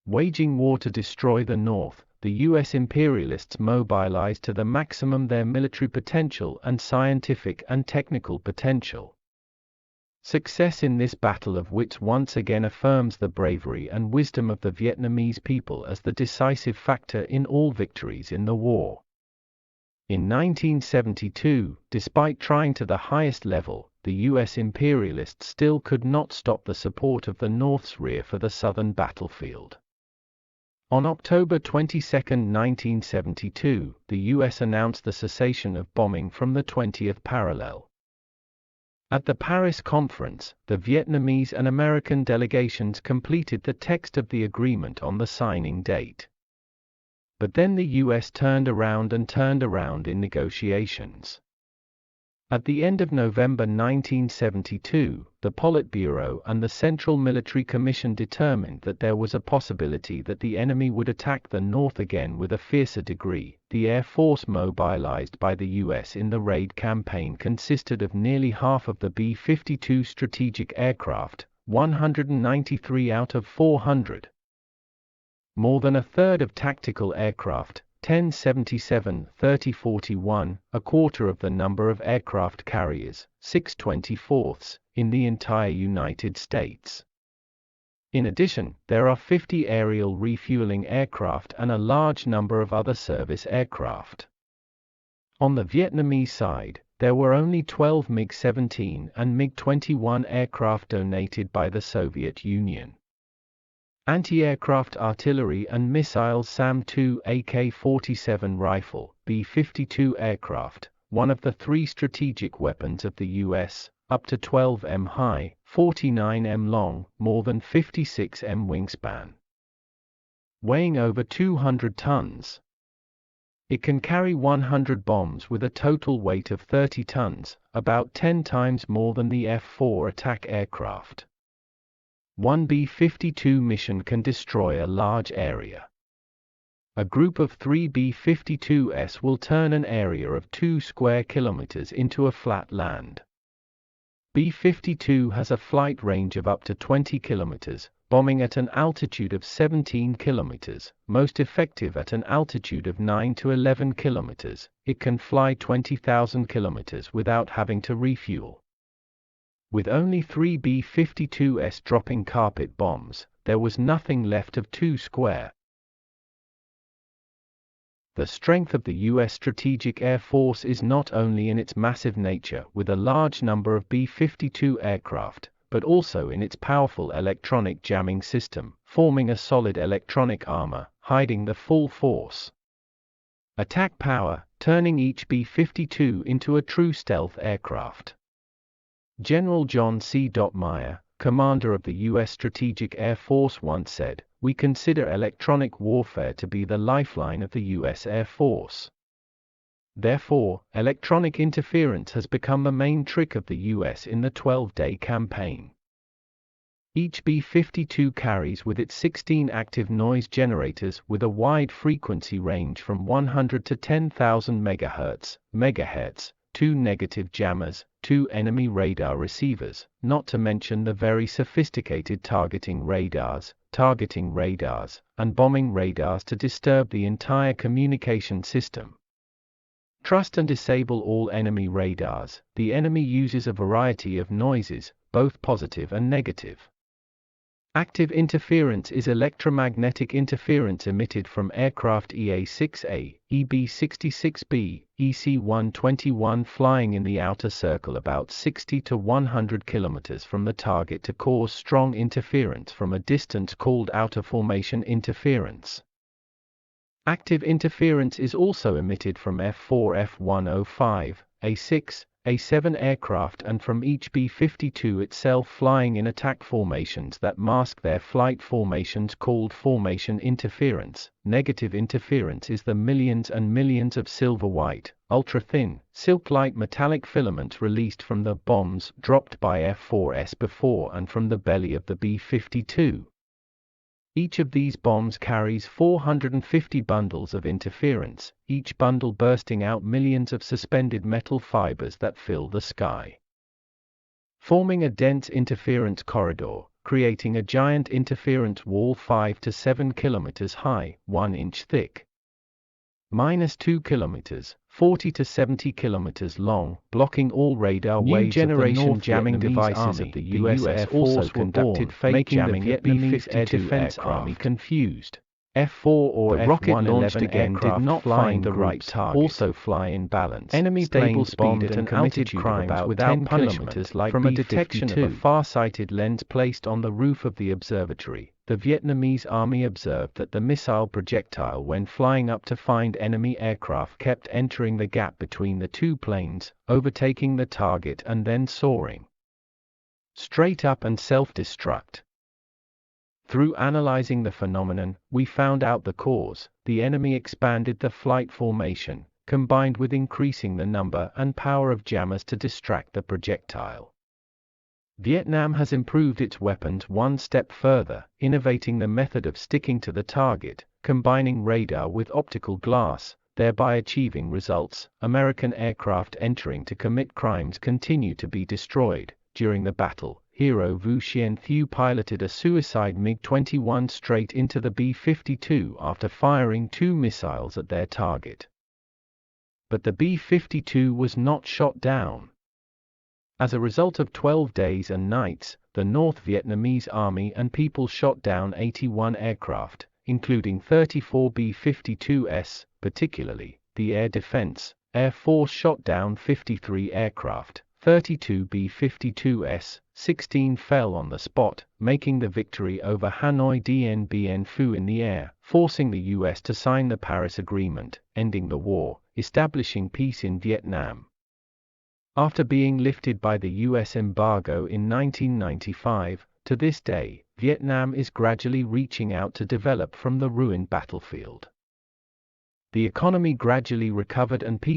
Waging war to destroy the North, the U.S. imperialists mobilized to the maximum their military potential and scientific and technical potential. Success in this battle of wits once again affirms the bravery and wisdom of the Vietnamese people as the decisive factor in all victories in the war. In 1972, despite trying to the highest level, the U.S. imperialists still could not stop the support of the North's rear for the southern battlefield. On October 22, 1972, the U.S. announced the cessation of bombing from the 20th parallel. At the Paris conference, the Vietnamese and American delegations completed the text of the agreement on the signing date. But then the U.S. turned around in negotiations. At the end of November 1972, the Politburo and the Central Military Commission determined that there was a possibility that the enemy would attack the North again with a fiercer degree. The Air Force mobilized by the U.S. in the raid campaign consisted of nearly half of the B-52 strategic aircraft, 193 out of 400. More than a third of tactical aircraft, 1077, 3041, a quarter of the number of aircraft carriers, 6/24, in the entire United States. In addition, there are 50 aerial refueling aircraft and a large number of other service aircraft. On the Vietnamese side, there were only 12 MiG-17 and MiG-21 aircraft donated by the Soviet Union. Anti-aircraft artillery and missiles SAM-2 AK-47 rifle, B-52 aircraft, one of the three strategic weapons of the U.S., up to 12 m high, 49 m long, more than 56 m wingspan. Weighing over 200 tons. It can carry 100 bombs with a total weight of 30 tons, about 10 times more than the F-4 attack aircraft. One B-52 mission can destroy a large area. A group of 3 B-52s will turn an area of 2 square kilometers into a flat land. B-52 has a flight range of up to 20 kilometers, bombing at an altitude of 17 kilometers, most effective at an altitude of 9 to 11 kilometers. It can fly 20,000 kilometers without having to refuel. With only 3 B-52s dropping carpet bombs, there was nothing left of 2 square. The strength of the U.S. Strategic Air Force is not only in its massive nature with a large number of B-52 aircraft, but also in its powerful electronic jamming system, forming a solid electronic armor, hiding the full force. Attack power, turning each B-52 into a true stealth aircraft. General John C. Meyer, commander of the U.S. Strategic Air Force, once said, "We consider electronic warfare to be the lifeline of the U.S. Air Force." Therefore, electronic interference has become the main trick of the U.S. in the 12-day campaign. Each B-52 carries with it 16 active noise generators with a wide frequency range from 100 to 10,000 MHz, 2 negative jammers, 2 enemy radar receivers, not to mention the very sophisticated targeting radars, and bombing radars to disturb the entire communication system. Trust and disable all enemy radars. The enemy uses a variety of noises, both positive and negative. Active interference is electromagnetic interference emitted from aircraft EA-6A, EB-66B, EC-121 flying in the outer circle about 60 to 100 km from the target to cause strong interference from a distance called outer formation interference. Active interference is also emitted from F-4, F-105, A-6, A-7 aircraft and from each B-52 itself flying in attack formations that mask their flight formations called formation interference. Negative interference is the millions and millions of silver-white, ultra-thin, silk-like metallic filament released from the bombs dropped by F-4s before and from the belly of the B-52. Each of these bombs carries 450 bundles of interference, each bundle bursting out millions of suspended metal fibers that fill the sky. Forming a dense interference corridor, creating a giant interference wall 5 to 7 kilometers high, 1 inch thick. -2 kilometers, 40 to 70 kilometers long, blocking all radar waves of the North jamming devices of the US Air Force conducted fake jamming at Vietnamese air defense army confused. F-4 or the rocket launched again did not find the right target. Also fly in balance. Enemy planes bombed and committed crimes without punishment, like from a detection of a far-sighted lens placed on the roof of the observatory. The Vietnamese army observed that the missile projectile, when flying up to find enemy aircraft, kept entering the gap between the two planes, overtaking the target and then soaring straight up and self-destruct. Through analyzing the phenomenon, we found out the cause. The enemy expanded the flight formation, combined with increasing the number and power of jammers to distract the projectile. Vietnam has improved its weapons one step further, innovating the method of sticking to the target, combining radar with optical glass, thereby achieving results. American aircraft entering to commit crimes continue to be destroyed. During the battle, Hero Vu Chien Thu piloted a suicide MiG-21 straight into the B-52 after firing 2 missiles at their target. But the B-52 was not shot down. As a result of 12 days and nights, the North Vietnamese army and people shot down 81 aircraft, including 34 B-52s. Particularly, the Air Defense Air Force shot down 53 aircraft, 32 B-52s, 16 fell on the spot, making the victory over Hanoi Dien Bien Phu in the air, forcing the US to sign the Paris Agreement, ending the war, establishing peace in Vietnam. After being lifted by the US embargo in 1995, to this day, Vietnam is gradually reaching out to develop from the ruined battlefield. The economy gradually recovered and people